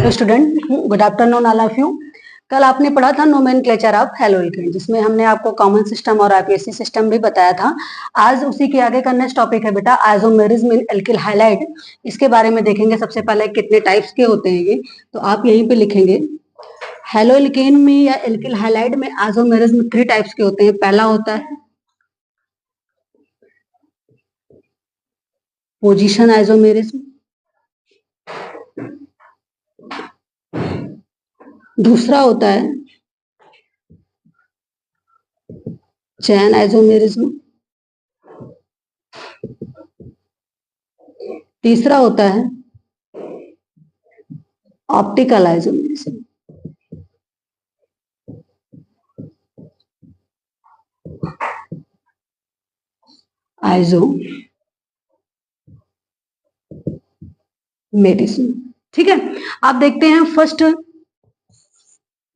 Student, good afternoon all of you. कल आपने पढ़ा था नोमेनक्लेचर ऑफ हैलोइल्केन, जिसमें हमने आपको कॉमन सिस्टम और आईपीएससी सिस्टम भी बताया था। आज उसी के आगे का नेक्स्ट टॉपिक है बेटा आइसोमेरिज्म इन एल्किल हैलाइड। इसके बारे में देखेंगे। सबसे पहले कितने टाइप्स के होते हैं ये, तो आप यहीं पे लिखेंगे हैलोइल्केन में या एल्किल हैलाइड में आइसोमेरिज्म 3 टाइप्स के होते हैं। पहला होता है पोजीशन आइसोमेरिज्म, दूसरा होता है चैन आइसोमेरिज्म, तीसरा होता है ऑप्टिकल आइसोमेरिज्म। आइसोमेरिज्म, ठीक है। आप देखते हैं फर्स्ट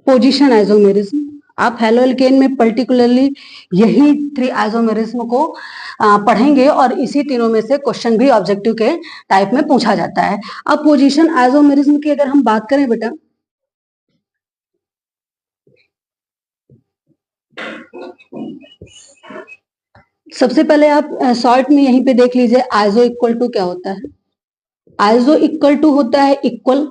पोजीशन आइसोमेरिज्म। आप हैलोइल्केन में पर्टिकुलरली यही 3 आइसोमेरिज्म को पढ़ेंगे और इसी तीनों में से क्वेश्चन भी ऑब्जेक्टिव के टाइप में पूछा जाता है। अब पोजीशन आइसोमेरिज्म की अगर हम बात करें बेटा, सबसे पहले आप शॉर्ट में यहीं पे देख लीजिए आइसो इक्वल टू क्या होता है। आइसो इक्वल टू होता है इक्वल,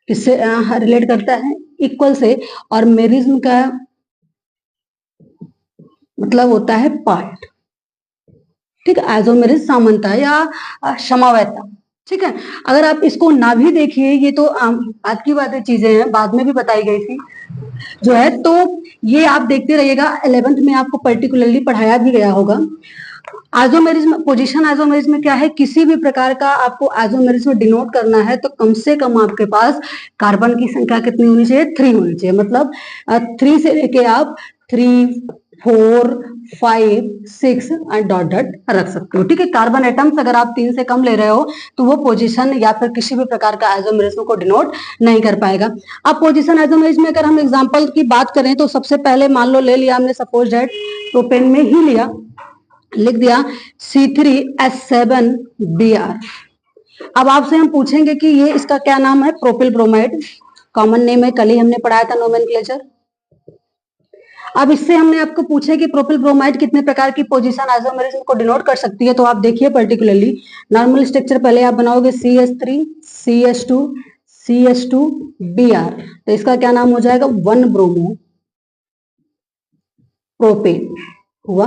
इससे रिलेट करता है इक्वल से, और मेरिज्म का मतलब होता है पार्ट, ठीक है। आइसोमेरिज्म समानता या समवेता, ठीक है। अगर आप इसको ना भी देखिए, ये तो आज की बातें चीजें हैं, बाद में भी बताई गई थी जो है, तो ये आप देखते रहिएगा। 11th में आपको पर्टिकुलरली पढ़ाया भी गया होगा। आइसोमेरिज्म, पोजीशन आइसोमेरिज्म में क्या है, किसी भी प्रकार का आपको आइसोमेरिज्म डिनोट करना है तो कम से कम आपके पास कार्बन की संख्या कितनी होनी चाहिए, 3 होनी चाहिए। मतलब 3 से लेके आप 3, 4, 5, 6 डॉट डॉट रख सकते हो, ठीक है। कार्बन एटम्स अगर आप 3 से कम ले रहे हो तो वो पोजीशन या फिर किसी भी प्रकार का आइसोमेरिज्म को डिनोट नहीं कर पाएगा। अब पोजीशन आइसोमेरिज्म में अगर हम एग्जांपल की बात करें तो सबसे पहले मान लो ले लिया हमने, सपोज दैट प्रोपेन में ही लिया, लिख दिया C3H7Br। अब आपसे हम पूछेंगे कि ये इसका क्या नाम है, प्रोपिल ब्रोमाइड, कॉमन नेम है, कल ही हमने पढ़ाया था नोमेनक्लेचर। अब इससे हमने आपको पूछे कि प्रोपिल ब्रोमाइड कितने प्रकार की पोजीशन आइसोमेरिज्म को डिनोट कर सकती है, तो आप देखिए पर्टिकुलरली नॉर्मल स्ट्रक्चर पहले आप बनाओगे CH3 CH2 CH2Br, तो इसका क्या नाम हो जाएगा, 1 ब्रोमो प्रोपेन हुआ।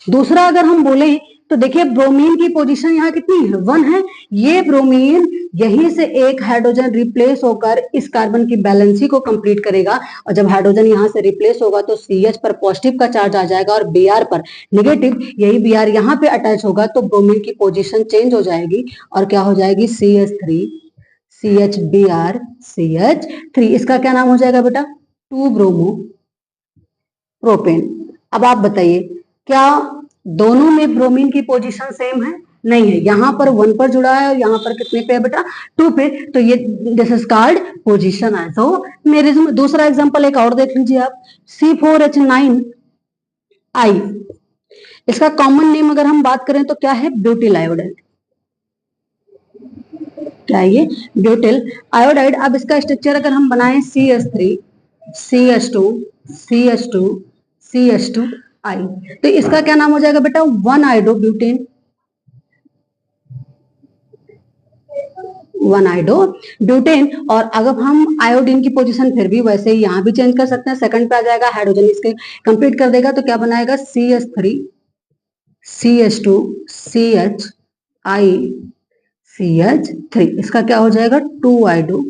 दूसरा अगर हम बोले तो देखिए ब्रोमीन की पोजीशन यहाँ कितनी है, 1 है। ये ब्रोमीन यहीं से एक हाइड्रोजन रिप्लेस होकर इस कार्बन की बैलेंसी को कंप्लीट करेगा, और जब हाइड्रोजन यहाँ से रिप्लेस होगा तो CH पर पॉजिटिव का चार्ज आ जाएगा और Br पर नेगेटिव। यही Br यहाँ पे अटैच होगा तो ब्रोमीन की पोजीशन चेंज हो जाएगी और क्या हो जाएगी, CH3 CHBr CH3। इसका क्या नाम हो जाएगा बेटा, 2 ब्रोमो प्रोपेन। अब आप बताइए क्या दोनों में ब्रोमीन की पोजीशन सेम है, नहीं है। यहाँ पर 1 पर जुड़ा है और यहाँ पर कितने पे है बेटा, 2 पे, तो ये this is called position isomerism. दूसरा एग्जांपल एक और देख लीजिए आप, C4H9I, इसका कॉमन नेम अगर हम बात करें तो क्या है, ब्यूटिल आयोडाइड, क्या है ये, ब्यूटिल आयोडाइड। अब इसका स्ट्रक्चर अगर हम बनाएं CH3 CH2 CH2 CH2I, तो इसका क्या नाम हो जाएगा बेटा, 1 आइडोब्यूटेन, 1 आइडोब्यूटेन। और अगर हम आयोडीन की पोजीशन फिर भी वैसे ही यहाँ भी चेंज कर सकते हैं, सेकंड पे आ जाएगा, हाइड्रोजन इसके कंप्लीट कर देगा, तो क्या बनाएगा, CH3 CH2 CHI CH3, इसका क्या हो जाएगा, 2 आइडोब्यूटेन,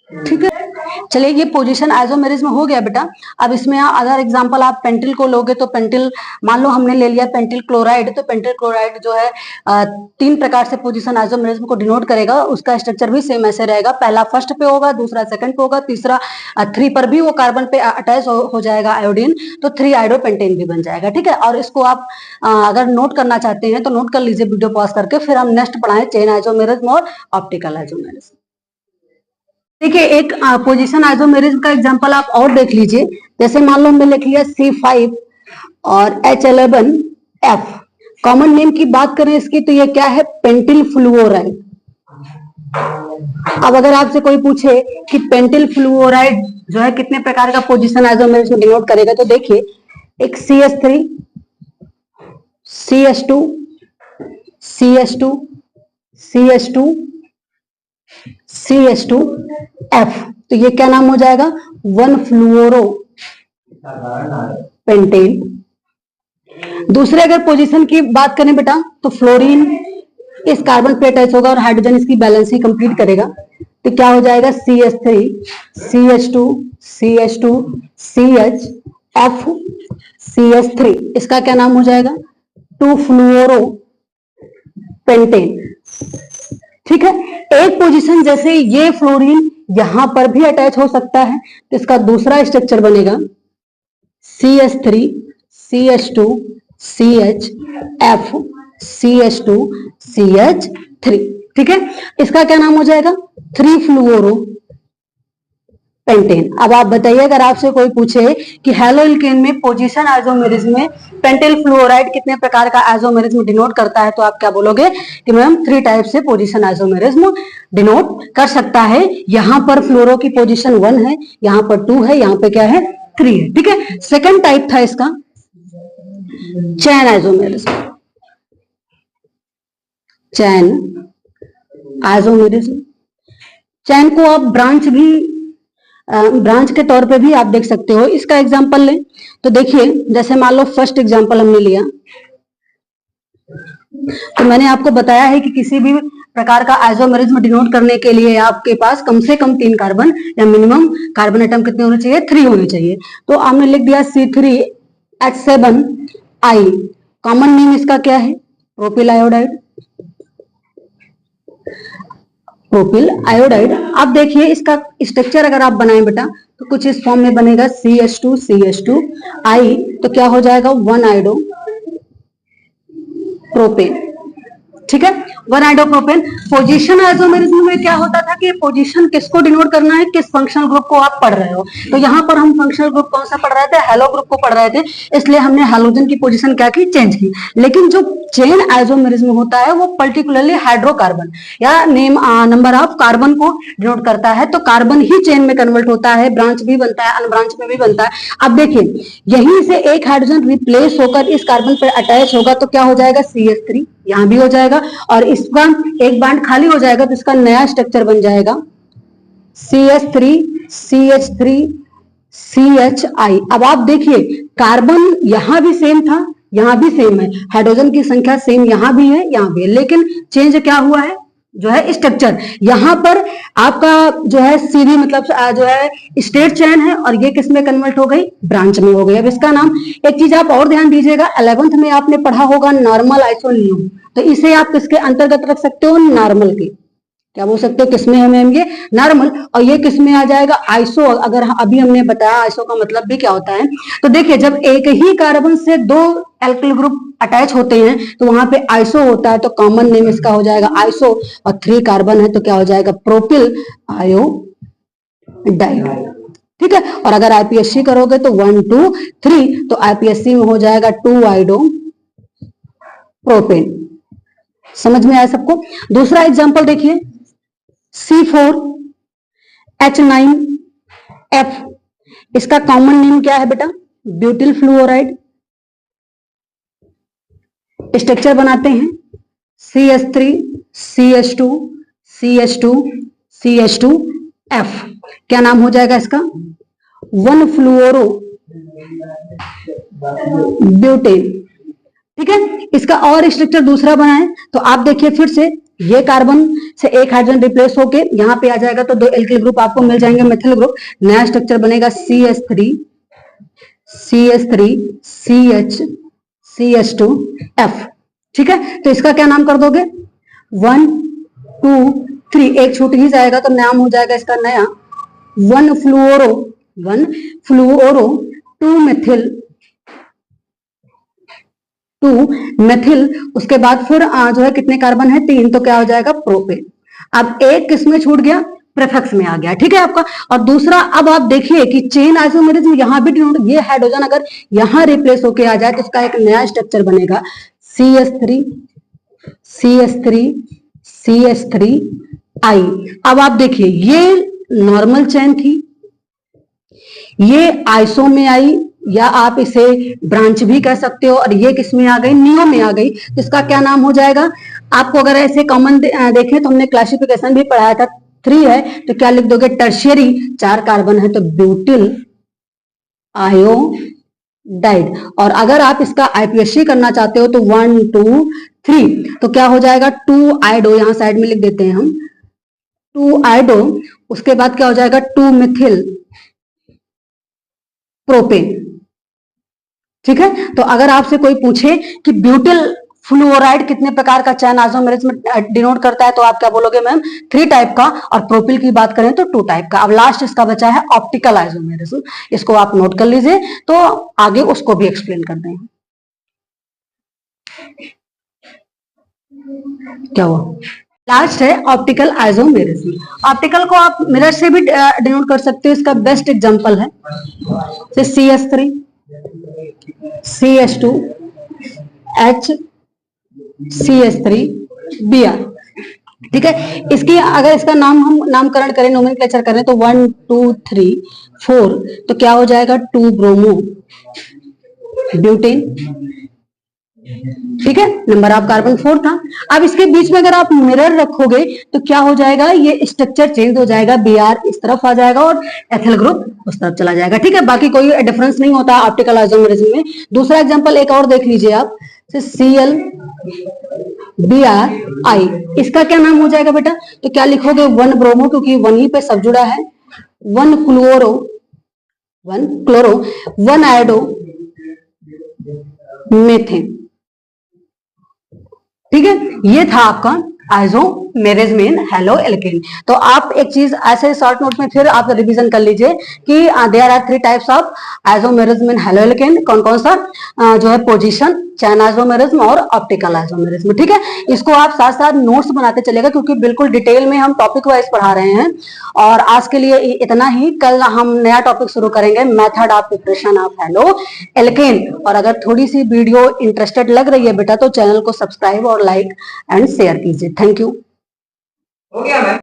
ठीक है। चलिए ये पोजीशन आइसोमेरिज्म हो गया बेटा। अब इसमें अगर एग्जांपल आप पेंटिल को लोगे तो पेंटिल, मान लो हमने ले लिया पेंटिल क्लोराइड, तो पेंटिल क्लोराइड जो है 3 प्रकार से पोजीशन आइसोमेरिज्म को डिनोट करेगा। उसका स्ट्रक्चर भी सेम ऐसे रहेगा, पहला फर्स्ट पे होगा, दूसरा सेकंड पे होगा, तीसरा 3 पर भी वो कार्बन पे अटैच हो जाएगा आयोडीन, तो 3 आइडोपेंटेन भी बन जाएगा, ठीक है। और इसको आप अगर नोट करना चाहते हैं तो नोट कर लीजिए वीडियो पॉज करके, फिर हम नेक्स्ट पढ़ाएं चेन आइसोमेरिज्म और ऑप्टिकल आइसोमेरिज्म। देखिए एक पोजीशन आइसोमेरिज्म का एग्जांपल आप और देख लीजिए, जैसे मान लो हमने लिख लिया C5 और H11F, कॉमन नेम की बात करें इसकी तो ये क्या है, पेंटिल फ्लूओराइड। अब अगर आपसे कोई पूछे कि पेंटिल फ्लूओराइड जो है कितने प्रकार का पोजीशन आइसोमेरिज्म में डिनोट करेगा, तो देखिए एक CH3, CH2, CH2, CH2, CH2F, तो ये क्या नाम हो जाएगा, 1 फ्लूओरो पेंटेन। दूसरे अगर पोजीशन की बात करें बेटा, तो फ्लोरीन इस कार्बन पे अटैच होगा और हाइड्रोजन इसकी बैलेंस ही कंप्लीट करेगा, तो क्या हो जाएगा, CH3, CH2, CH2, CHF, CH3, इसका क्या नाम हो जाएगा, 2 फ्लूओरो पेंटेन। ठीक है, एक पोजीशन जैसे ये फ्लोरीन यहां पर भी अटैच हो सकता है, तो इसका दूसरा स्ट्रक्चर बनेगा CH3, CH2, CHF, CH2, CH3। ठीक है, इसका क्या नाम हो जाएगा, 3 फ्लूओरो पेंटेन। अब आप बताइए, अगर आपसे कोई पूछे कि हैलोइल्केन में पोजीशन आइसोमेरिज्म में पेंटिल फ्लूओराइड कितने प्रकार का आइसोमेरिज्म डिनोट करता है, तो आप क्या बोलोगे कि मैम 3 टाइप से पोजीशन आइसोमेरिज्म डिनोट कर सकता है। यहां पर फ्लोरो की पोजीशन 1 है, यहां पर 2 है, यहां पे क्या है, 3 है। ठीक है, सेकंड टाइप था इसका चैन आइसोमेरिज्म। चैन आइसोमेरिज्म, चैन को आप ब्रांच के तौर पे भी आप देख सकते हो। इसका एग्जांपल लें तो देखिए, जैसे मान लो फर्स्ट एग्जांपल हमने लिया, तो मैंने आपको बताया है कि किसी भी प्रकार का आइसोमेरिज्म डिनोट करने के लिए आपके पास कम से कम 3 कार्बन या मिनिमम कार्बन एटम कितने होने चाहिए, 3 होने चाहिए। तो आपने लिख दिया C3H7I, कॉमन नेम इसका क्या है, प्रोपिल आयोडाइड। प्रोपिल आयोडाइड, अब देखिए इसका स्ट्रक्चर अगर आप बनाएं बेटा, तो कुछ इस फॉर्म में बनेगा CH2, CH2I, तो क्या हो जाएगा, 1 आयोडो प्रोपेन। ठीक है, 1 आयोडो प्रोपेन। पोजीशन आइसोमेरिज्म में क्या होता था कि पोजीशन किसको डिनोट करना है, किस फंक्शनल ग्रुप को आप पढ़ रहे हो, तो यहाँ पर हम फंक्शनल ग्रुप कौन सा पढ़ रहे थे, हेलो ग्रुप को पढ़ रहे थे, इसलिए हमने हैलोजन की पोजीशन क्या की, चेंज की। लेकिन जो चेन आइसोमेरिज्म होता है वो पर्टिकुलरली हाइड्रोकार्बन या नंबर ऑफ कार्बन को डिनोट करता है, तो कार्बन ही चेन में कन्वर्ट होता है, ब्रांच भी बनता है, अनब्रांच में भी बनता है। अब देखिए, यहीं से एक हाइड्रोजन रिप्लेस होकर इस कार्बन पर अटैच होगा, तो क्या हो जाएगा, CH3, यहां भी हो जाएगा, और इसका एक बांड खाली हो जाएगा, तो इसका नया स्ट्रक्चर बन जाएगा CH3, CH3, CHI। अब आप देखिए, कार्बन यहां भी सेम था, यहां भी सेम है, हाइड्रोजन की संख्या सेम यहां भी है, यहां भी है, लेकिन चेंज क्या हुआ है, जो है स्ट्रक्चर। यहां पर आपका जो है सीधी मतलब जो है स्टेट चेन है, और ये किस में कन्वर्ट हो गई, ब्रांच में हो गई। अब इसका नाम, एक चीज आप और ध्यान दीजिएगा, 11th में आपने पढ़ा होगा नॉर्मल आइसोनियम, तो इसे आप किसके अंतर्गत रख सकते हो, नॉर्मल के। क्या बोल सकते हो, किसमें हमें ये नॉर्मल, और ये किसमें आ जाएगा, आइसो। अगर अभी हमने बताया आइसो का मतलब भी क्या होता है, तो देखिए जब एक ही कार्बन से 2 एल्किल ग्रुप अटैच होते हैं तो वहां पे आइसो होता है, तो कॉमन नेम इसका हो जाएगा आइसो, और 3 कार्बन है तो क्या हो जाएगा, प्रोपिल आयोडाइड। ठीक है, और अगर आईपीएससी करोगे तो 1 2 3, तो आईपीएससी में हो जाएगा 2 आयोडो प्रोपेन। समझ में आया सबको। दूसरा एग्जांपल देखिए, C4H9F, इसका कॉमन नेम क्या है बेटा, ब्यूटिल फ्लूओराइड। स्ट्रक्चर बनाते हैं CH3, CH2, CH2, CH2F, क्या नाम हो जाएगा इसका, 1 फ्लूओरो ब्यूटेन। ठीक है, इसका और स्ट्रक्चर दूसरा बनाए, तो आप देखिए फिर से ये कार्बन से एक हाइड्रोजन रिप्लेस होके यहां पे आ जाएगा, तो 2 एल्किल ग्रुप आपको मिल जाएंगे, मेथिल ग्रुप। नया स्ट्रक्चर बनेगा CH3, CH3, CH, CH2F। ठीक है, तो इसका क्या नाम कर दोगे, 1 2 3, एक छूट ही जाएगा, तो नाम हो जाएगा इसका नया 1 फ्लूओरो 2 मेथिल। उसके बाद फिर जो है कितने कार्बन है, 3, तो क्या हो जाएगा, प्रोपेन। अब एक किसमें छूट गया, प्रेफिक्स में आ गया। ठीक है आपका। और दूसरा, अब आप देखिए कि चेन आइसोमेरिज्म यहां भी, ये हाइड्रोजन अगर यहां रिप्लेस होके आ जाए तो इसका एक नया स्ट्रक्चर बनेगा CH3 CH3 CH3 I। अब आप देखिए ये नॉर्मल चेन थी, ये आइसो में आई, या आप इसे ब्रांच भी कह सकते हो, और ये किस में आ गई, नियो में आ गई। तो इसका क्या नाम हो जाएगा? आपको अगर ऐसे कॉमन देखें तो हमने क्लासिफिकेशन भी पढ़ाया था, 3 है तो क्या लिख दोगे? टर्शियरी, 4 कार्बन है तो ब्यूटिल आयोडाइड। और अगर आप इसका आईपीएससी करना चाहते हो तो 1 2 3 तो क्या हो जाएगा? 2 आयोडो, यहां साइड में लिख देते हैं हम 2 आयोडो। उसके बाद क्या हो जाएगा? 2 मिथिल प्रोपेन। ठीक है, तो अगर आपसे कोई पूछे कि ब्यूटिल फ्लूओराइड कितने प्रकार का चैन आइसोमेरिज्म में डिनोट करता है, तो आप क्या बोलोगे? मैम 3 टाइप का, और प्रोपिल की बात करें तो 2 टाइप का। अब लास्ट इसका बचा है ऑप्टिकल आइसोमेरिज्म, इसको आप नोट कर लीजिए, तो आगे उसको भी एक्सप्लेन कर दें। क्या हुआ? लास्ट है ऑप्टिकल आइसोमेरिज्म। ऑप्टिकल को आप मिरर से भी डिनोट कर सकते हो, इसका बेस्ट एग्जांपल है CH3 CH2 H CH3 Br। ठीक है, इसकी अगर इसका नाम हम नामकरण करें, नोमेनक्लेचर करें तो 1 2 3 4 तो क्या हो जाएगा? 2 ब्रोमो ब्यूटेन। ठीक है, नंबर ऑफ कार्बन 4 था। अब इसके बीच में अगर आप मिरर रखोगे तो क्या हो जाएगा? ये स्ट्रक्चर चेंज हो जाएगा, Br इस तरफ आ जाएगा और एथिल ग्रुप उस तरफ चला जाएगा। ठीक है, बाकी कोई डिफरेंस नहीं होता ऑप्टिकल आइसोमेरिज्म में। दूसरा एग्जांपल एक और देख लीजिए आप, Cl Bri, इसका क्या नाम हो जाएगा बेटा? तो क्या लिखोगे? 1 ब्रोमो, क्योंकि 1 ही पे सब जुड़ा है, 1 क्लोरो 1 आयोडो मेथेन। ठीक है, ये था आपका आइसोमेरिज्म इन हेलो एल्केन। तो आप एक चीज ऐसे शॉर्ट नोट में फिर आप रिवीजन कर लीजिए कि there are 3 types of isomerism in haloalkane. कौन कौन सा? जो है पोजीशन, चैन आइसोमेरिज्म और ऑप्टिकल आइसोमेरिज्म। ठीक है, इसको आप साथ साथ नोट्स बनाते चलेगा, क्योंकि बिल्कुल डिटेल में हम टॉपिक वाइज पढ़ा रहे हैं। और आज के लिए इतना ही, कल हम नया टॉपिक शुरू करेंगे, method of preparation of halo alkane. और अगर थोड़ी सी वीडियो इंटरेस्टेड लग रही है बेटा तो चैनल को सब्सक्राइब और लाइक एंड शेयर कीजिए। Thank you. हो गया मैम।